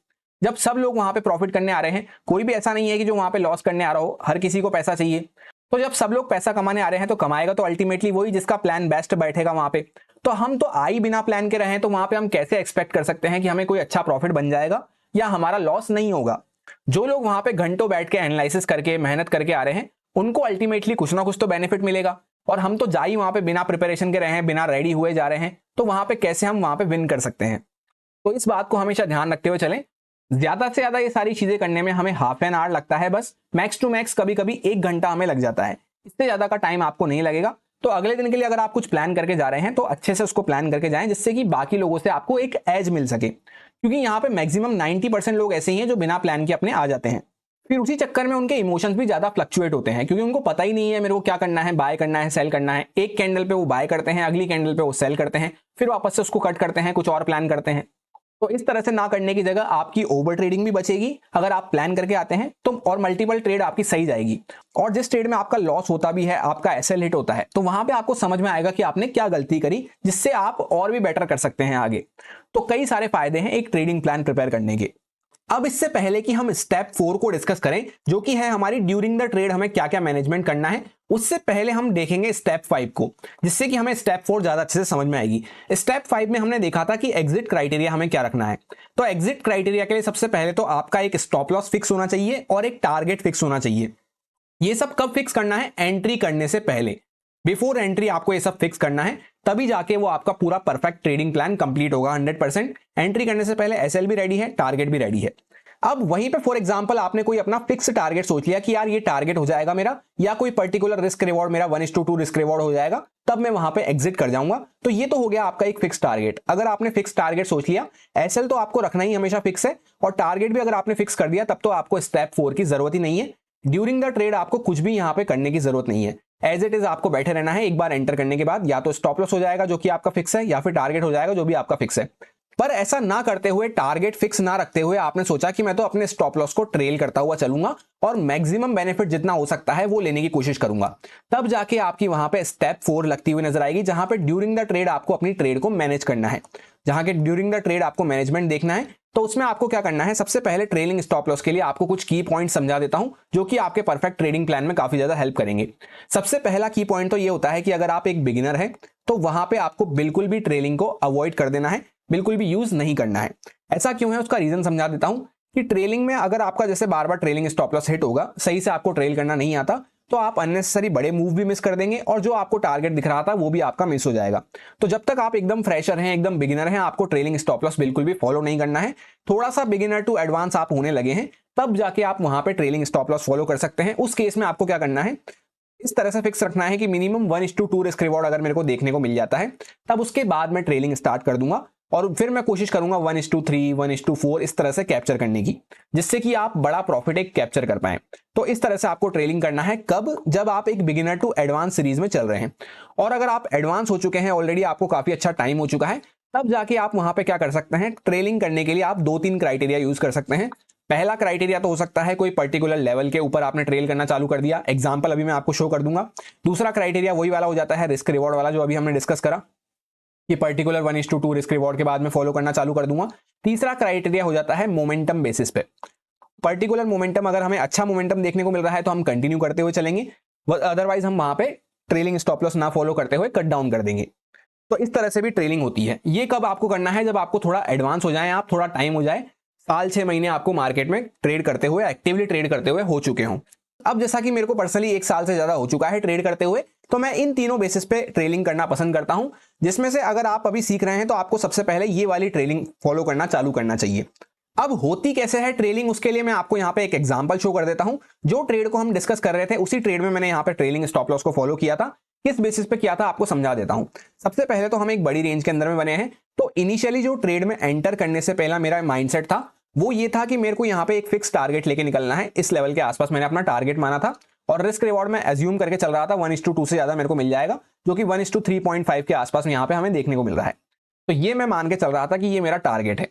जब सब लोग वहां पे प्रॉफिट करने आ रहे हैं, कोई भी ऐसा नहीं है कि जो वहां पे लॉस करने आ रहा हो, हर किसी को पैसा चाहिए। तो जब सब लोग पैसा कमाने आ रहे हैं, तो कमाएगा तो अल्टीमेटली वही जिसका प्लान बेस्ट बैठेगा वहां पे। तो हम तो आ ही बिना प्लान के रहे, तो वहां पे हम कैसे एक्सपेक्ट कर सकते हैं कि हमें कोई अच्छा प्रॉफिट बन जाएगा या हमारा लॉस नहीं होगा? जो लोग वहां पे घंटों बैठ के एनालिसिस करके मेहनत करके आ रहे हैं, उनको अल्टीमेटली कुछ ना कुछ तो बेनिफिट मिलेगा। और हम तो जा ही वहां पे बिना प्रिपरेशन के रहे हैं, बिना रेडी हुए जा रहे हैं, तो वहां पे कैसे हम वहां पे विन कर सकते हैं? तो इस बात को हमेशा ध्यान रखते हुए चलें। ज्यादा से ज्यादा ये सारी चीजें करने में हमें हाफ एन आवर लगता है, बस मैक्स टू मैक्स कभी कभी 1 घंटा हमें लग जाता है। इससे ज्यादा का टाइम आपको नहीं लगेगा। तो अगले दिन के लिए अगर आप कुछ प्लान करके जा रहे हैं, तो अच्छे से उसको प्लान करके जाएं, जिससे कि बाकी लोगों से आपको एक एज मिल सके। क्योंकि यहाँ पे मैक्सिमम 90% लोग ऐसे ही हैं जो बिना प्लान के अपने आ जाते हैं। फिर उसी चक्कर में उनके इमोशंस भी ज्यादा फ्लक्चुएट होते हैं, क्योंकि उनको पता ही नहीं है मेरे को क्या करना है, बाय करना है, सेल करना है। एक कैंडल पे वो बाय करते हैं, अगली कैंडल पे वो सेल करते हैं, फिर वापस से उसको कट करते हैं, कुछ और प्लान करते हैं। तो इस तरह से ना करने की जगह आपकी ओवर ट्रेडिंग भी बचेगी अगर आप प्लान करके आते हैं तो, और मल्टीपल ट्रेड आपकी सही जाएगी। और जिस ट्रेड में आपका लॉस होता भी है, आपका एसएल हिट होता है, तो वहां पे आपको समझ में आएगा कि आपने क्या गलती करी, जिससे आप और भी बेटर कर सकते हैं आगे। तो कई सारे फायदे हैं एक ट्रेडिंग प्लान प्रिपेयर करने के। अब इससे पहले कि हम स्टेप 4 को डिस्कस करें, जो कि है हमारी ड्यूरिंग द ट्रेड हमें क्या क्या मैनेजमेंट करना है, उससे पहले हम देखेंगे स्टेप 5 को, जिससे कि हमें स्टेप 4 ज्यादा अच्छे से समझ में आएगी। स्टेप 5 में हमने देखा था कि एग्जिट क्राइटेरिया हमें क्या रखना है। तो एग्जिट क्राइटेरिया के लिए सबसे पहले तो आपका एक स्टॉप लॉस फिक्स होना चाहिए और एक टारगेट फिक्स होना चाहिए। ये सब कब फिक्स करना है? एंट्री करने से पहले, बिफोर एंट्री आपको ये सब फिक्स करना है, तभी जाके वो आपका पूरा परफेक्ट ट्रेडिंग प्लान कंप्लीट होगा 100%। एंट्री करने से पहले एसएल भी रेडी है, टारगेट भी रेडी है। अब वहीं पे फॉर एग्जांपल आपने कोई अपना फिक्स टारगेट सोच लिया कि यार ये टारगेट हो जाएगा मेरा, या कोई पर्टिकुलर रिस्क रिवॉर्ड मेरा 1:2 रिस्क रिवॉर्ड हो जाएगा, तब मैं वहां पे एग्जिट कर जाऊंगा। तो ये तो हो गया आपका एक फिक्स टारगेट। अगर आपने फिक्स टारगेट सोच लिया, एसएल तो आपको रखना ही हमेशा फिक्स है, और टारगेट भी अगर आपने फिक्स कर दिया, तब तो आपको स्टेप 4 की जरूरत ही नहीं है। ड्यूरिंग द ट्रेड आपको कुछ भी यहाँ पे करने की जरूरत नहीं है, एज इट इज आपको बैठे रहना है। एक बार एंटर करने के बाद या तो स्टॉप लॉस हो जाएगा जो कि आपका फिक्स है, या फिर टारगेट हो जाएगा जो भी आपका फिक्स है। पर ऐसा ना करते हुए, टारगेट फिक्स ना रखते हुए आपने सोचा कि मैं तो अपने स्टॉप लॉस को ट्रेल करता हुआ चलूंगा और मैक्सिमम बेनिफिट जितना हो सकता है वो लेने की कोशिश करूंगा, तब जाके आपकी वहां पे स्टेप 4 लगती हुई नजर आएगी, जहां पे ड्यूरिंग द ट्रेड आपको अपनी ट्रेड को मैनेज करना है, जहां के ड्यूरिंग द ट्रेड आपको मैनेजमेंट देखना है तो उसमें आपको क्या करना है, सबसे पहले ट्रेलिंग स्टॉप लॉस के लिए आपको कुछ की पॉइंट समझा देता हूं जो कि आपके परफेक्ट ट्रेडिंग प्लान में काफी ज्यादा हेल्प करेंगे। सबसे पहला की पॉइंट तो ये होता है कि अगर आप एक बिगिनर हैं तो वहां पे आपको बिल्कुल भी ट्रेलिंग को अवॉइड कर देना है, बिल्कुल भी यूज नहीं करना है। ऐसा क्यों है उसका रीजन समझा देता हूं कि ट्रेलिंग में अगर आपका जैसे बार बार ट्रेलिंग स्टॉप लॉस हिट होगा, सही से आपको ट्रेल करना नहीं आता, तो आप अननेसेसरी बड़े मूव भी मिस कर देंगे और जो आपको टारगेट दिख रहा था वो भी आपका मिस हो जाएगा। तो जब तक आप एकदम फ्रेशर हैं, एकदम बिगिनर हैं, आपको ट्रेलिंग स्टॉप लॉस बिल्कुल भी फॉलो नहीं करना है। थोड़ा सा बिगिनर टू एडवांस आप होने लगे हैं तब जाके आप वहां पे ट्रेलिंग स्टॉप लॉस फॉलो कर सकते हैं। उस केस में आपको क्या करना है, इस तरह से फिक्स रखना है कि मिनिमम 1:2 रिस्क रिवॉर्ड अगर मेरे को देखने को मिल जाता है तब उसके बाद मैं ट्रेलिंग स्टार्ट कर दूंगा और फिर मैं कोशिश करूंगा 1:3, 1:4 इस तरह से कैप्चर करने की, जिससे कि आप बड़ा प्रॉफिट एक कैप्चर कर पाए। तो इस तरह से आपको ट्रेलिंग करना है। कब? जब आप एक बिगिनर टू एडवांस सीरीज में चल रहे हैं। और अगर आप एडवांस हो चुके हैं ऑलरेडी, आपको काफी अच्छा टाइम हो चुका है, तब जाके आप वहां पे क्या कर सकते हैं, ट्रेलिंग करने के लिए आप 2-3 क्राइटेरिया यूज कर सकते हैं। पहला क्राइटेरिया तो हो सकता है कोई पर्टिकुलर लेवल के ऊपर आपने ट्रेल करना चालू कर दिया, एग्जांपल अभी मैं आपको शो कर दूंगा। दूसरा क्राइटेरिया वही वाला हो जाता है रिस्क रिवॉर्ड वाला जो अभी हमने डिस्कस करा कि पर्टिकुलर 1:2 रिस्क रिवॉर्ड के बाद में फॉलो करना चालू कर दूंगा। तीसरा क्राइटेरिया हो जाता है मोमेंटम बेसिस पे। पर्टिकुलर मोमेंटम, अगर हमें अच्छा मोमेंटम देखने को मिल रहा है तो हम कंटिन्यू करते हुए चलेंगे, अदरवाइज हम वहां पे ट्रेलिंग स्टॉप लॉस ना फॉलो करते हुए कट डाउन कर देंगे। तो इस तरह से भी ट्रेलिंग होती है। ये कब आपको करना है, जब आपको थोड़ा एडवांस हो जाए, आप थोड़ा टाइम हो जाए, साल 6 महीने आपको मार्केट में ट्रेड करते हुए, एक्टिवली ट्रेड करते हुए हो चुके हों। अब जैसा कि मेरे को पर्सनली 1 साल से ज्यादा हो चुका है ट्रेड करते हुए, तो मैं इन तीनों बेसिस पे ट्रेलिंग करना पसंद करता हूं, जिसमें से अगर आप अभी सीख रहे हैं तो आपको सबसे पहले ये वाली ट्रेलिंग फॉलो करना चालू करना चाहिए। अब होती कैसे है ट्रेलिंग, उसके लिए मैं आपको यहां पे एक एग्जांपल शो कर देता हूं। जो ट्रेड को हम डिस्कस कर रहे थे उसी ट्रेड में मैंने यहां पे ट्रेलिंग स्टॉप लॉस को फॉलो किया था। किस बेसिस पे किया था आपको समझा देता हूं। सबसे पहले तो हम एक बड़ी रेंज के अंदर में बने हैं, तो इनिशियली जो ट्रेड में एंटर करने से पहला मेरा माइंडसेट था वो ये था कि मेरे को यहां पे एक फिक्स टारगेट लेके निकलना है। इस लेवल के आसपास मैंने अपना टारगेट माना था और रिस्क रिवॉर्ड में एज्यूम करके चल रहा था 1:2 से ज्यादा मेरे को मिल जाएगा, जो कि 1:3.5 के आसपास में यहां पे हमें देखने को मिल रहा है। तो ये मैं मान के चल रहा था कि ये मेरा टारगेट है।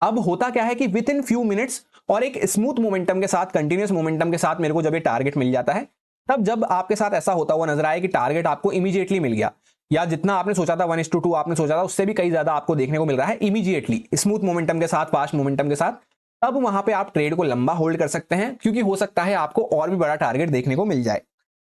अब होता क्या है कि विद इन फ्यू मिनट्स और एक स्मूथ मोमेंटम के साथ, कंटिन्यूअस मोमेंटम के साथ मेरे को जब ये टारगेट मिल जाता है, तब जब आपके साथ ऐसा होता हुआ नजर आए कि टारगेट आपको इमीडिएटली मिल गया, या जितना आपने सोचा था 1:2 आपने सोचा था उससे भी कई ज्यादा आपको देखने को मिल रहा है इमीडिएटली, स्मूथ मोमेंटम के साथ, फास्ट मोमेंटम के साथ, तब वहां पे आप ट्रेड को लंबा होल्ड कर सकते हैं, क्योंकि हो सकता है आपको और भी बड़ा टारगेट देखने को मिल जाए।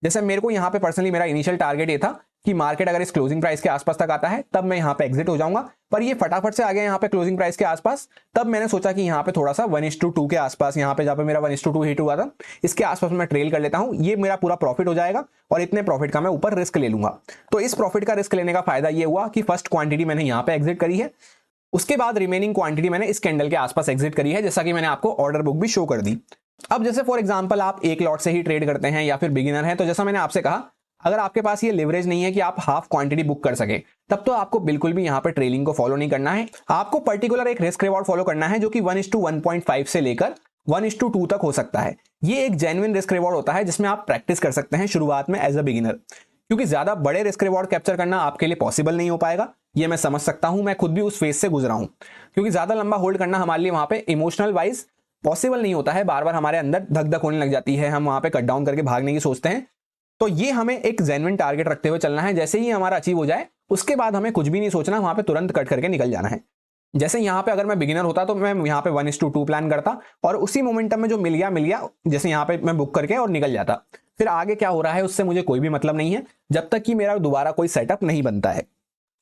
जैसे मेरे को यहां पे पर्सनली मेरा इनिशियल टारगेट ये था कि मार्केट अगर इस क्लोजिंग प्राइस के आसपास तक आता है तब मैं यहां पे एग्जिट हो जाऊंगा, पर ये फटाफट से आ गया यहां पे क्लोजिंग प्राइस के आसपास। तब मैंने सोचा कि यहां पे थोड़ा सा 1:2 के आसपास, यहां पे जहां पे मेरा 1:2 हिट हुआ था, इसके आसपास मैं ट्रेल कर लेता हूं, ये मेरा पूरा प्रॉफिट हो जाएगा और इतने प्रॉफिट का मैं ऊपर रिस्क ले लूंगा। तो इस प्रॉफिट का रिस्क लेने का फायदा ये हुआ कि फर्स्ट क्वांटिटी मैंने यहां पे एग्जिट करी है, उसके बाद रिमेनिंग क्वांटिटी मैंने इस कैंडल के आसपास एग्जिट करी है, जैसा कि मैंने आपको ऑर्डर बुक भी शो कर दी। अब जैसे फॉर एग्जांपल आप एक लॉट से ही ट्रेड करते हैं या फिर बिगिनर हैं, तो जैसा मैंने आपसे कहा, अगर आपके पास ये लिवरेज नहीं है कि आप हाफ क्वांटिटी बुक कर सके, तब तो आपको बिल्कुल भी यहां पे ट्रेलिंग को फॉलो नहीं करना है। आपको पर्टिकुलर एक रिस्क रिवॉर्ड फॉलो करना है जो कि 1:1.5 से लेकर 1:2 तक हो सकता है। ये एक जेन्युइन रिस्क रिवॉर्ड होता है जिसमें आप प्रैक्टिस कर सकते हैं शुरुआत में एज अ बिगिनर, क्योंकि ज्यादा बड़े रिस्क रिवॉर्ड कैप्चर करना आपके लिए पॉसिबल नहीं हो पाएगा। ये मैं समझ सकता हूं, मैं खुद भी उस फेज से गुजरा हूं, क्योंकि ज्यादा लंबा होल्ड करना हमारे लिए वहां पे इमोशनल वाइज पॉसिबल नहीं होता है। बार बार हमारे अंदर धक धक होने लग जाती है, हम वहां पे कट डाउन करके भागने की सोचते हैं। तो ये हमें एक जेन्युइन टारगेट रखते हुए चलना है। जैसे ही हमारा अचीव हो जाए उसके बाद हमें कुछ भी नहीं सोचना, वहां पे तुरंत कट करके निकल जाना है। जैसे यहाँ पे अगर मैं बिगिनर होता तो मैं यहाँ पे 1:2 प्लान करता और उसी मोमेंटम में जो मिल गया, जैसे यहाँ पे मैं बुक करके और निकल जाता। फिर आगे क्या हो रहा है उससे मुझे कोई भी मतलब नहीं है, जब तक कि मेरा दोबारा कोई सेटअप नहीं बनता है।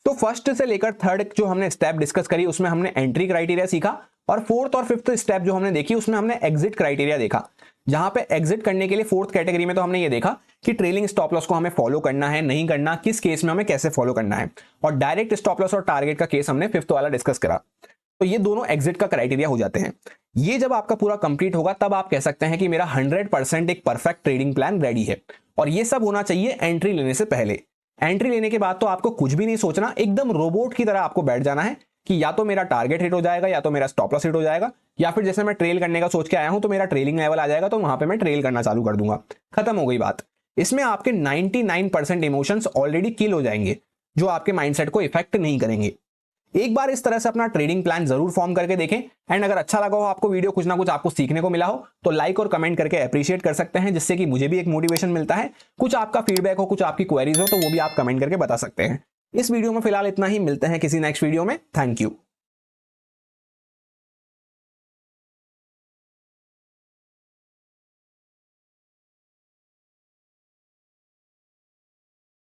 तो फर्स्ट से लेकर थर्ड जो हमने स्टेप डिस्कस करी उसमें हमने एंट्री क्राइटेरिया सीखा, और फोर्थ और फिफ्थ स्टेप जो हमने देखी उसमें हमने एग्जिट क्राइटेरिया देखा। जहां पे एग्जिट करने के लिए फोर्थ कैटेगरी में तो हमने ये देखा कि ट्रेलिंग स्टॉप लॉस को हमें फॉलो करना है नहीं करना, किस केस में हमें कैसे फॉलो करना है, और डायरेक्ट स्टॉप लॉस और टारगेट का केस हमने फिफ्थ वाला डिस्कस करा। तो ये दोनों एग्जिट का क्राइटेरिया हो जाते हैं। ये जब आपका पूरा कंप्लीट होगा तब आप कह सकते हैं कि मेरा 100% एक परफेक्ट ट्रेडिंग प्लान रेडी है। और ये सब होना चाहिए एंट्री लेने से पहले। एंट्री लेने के बाद तो आपको कुछ भी नहीं सोचना, एकदम रोबोट की तरह आपको बैठ जाना है कि या तो मेरा टारगेट हिट हो जाएगा, या तो मेरा स्टॉप लॉस हिट हो जाएगा, या फिर जैसे मैं ट्रेल करने का सोच के आया हूं तो मेरा ट्रेलिंग लेवल आ जाएगा, तो वहां पे मैं ट्रेल करना चालू कर दूंगा। खत्म हो गई बात। इसमें आपके 99% इमोशंस ऑलरेडी किल हो जाएंगे, जो आपके माइंडसेट को इफेक्ट नहीं करेंगे। एक बार इस तरह से अपना ट्रेडिंग प्लान जरूर फॉर्म करके देखें। एंड अगर अच्छा लगा हो आपको वीडियो, कुछ ना कुछ आपको सीखने को मिला हो, तो लाइक और कमेंट करके अप्रिशिएट कर सकते हैं, जिससे कि मुझे भी एक मोटिवेशन मिलता है। कुछ आपका फीडबैक हो, कुछ आपकी क्वेरीज हो, तो वो भी आप कमेंट करके बता सकते हैं। इस वीडियो में फिलहाल इतना ही, मिलते हैं किसी नेक्स्ट वीडियो में। Thank you.